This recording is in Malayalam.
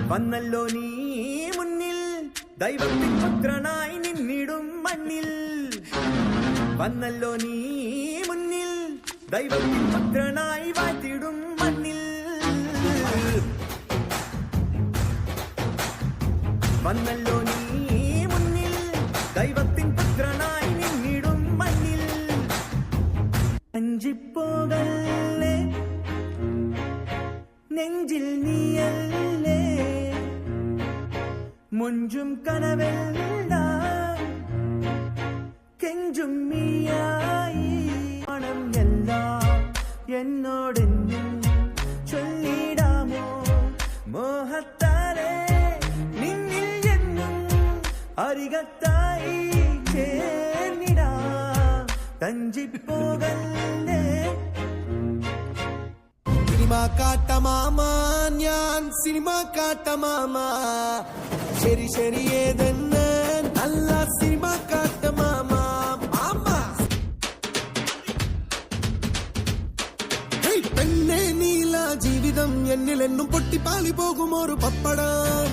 വന്നല്ലോ നീ മുന്നിൽ ദൈവത്തിൻ പുത്രനായി നിന്നിടും മണ്ണിൽ വന്നല്ലോ നീ മുന്നിൽ ദൈവത്തിൻ പുത്രനായി വാഴ്ത്തിടും മണ്ണിൽ വന്നല്ലോ നീ മുന്നിൽ ദൈവത്തിൻ പുത്രനായി നിന്നിടും മണ്ണിൽ അഞ്ചിപ്പോകല്ലേ നെഞ്ചിൽ നീയല്ലേ മുഞ്ചും കനവെല്ലാം കെഞ്ചും നീയായി പണം എല്ലാം എന്നോടെന്നും ചൊല്ലിടാമോ മോഹത്താലേ നിന്നിൽ എന്നും അരികത്തായി ചേർന്നിടാ കഞ്ചിപ്പോകല്ലേ സിനിമ കാട്ടമാമ ഞാൻ സിനിമ കാട്ടമാമ ശരി ശരി ഏതെന്ന് നല്ല സിനിമ കാട്ടമാമ മാമ പെണ്ണെ നീല ജീവിതം എന്നിൽ എന്നും പൊട്ടിപ്പാളി പോകും ഒരു പപ്പടം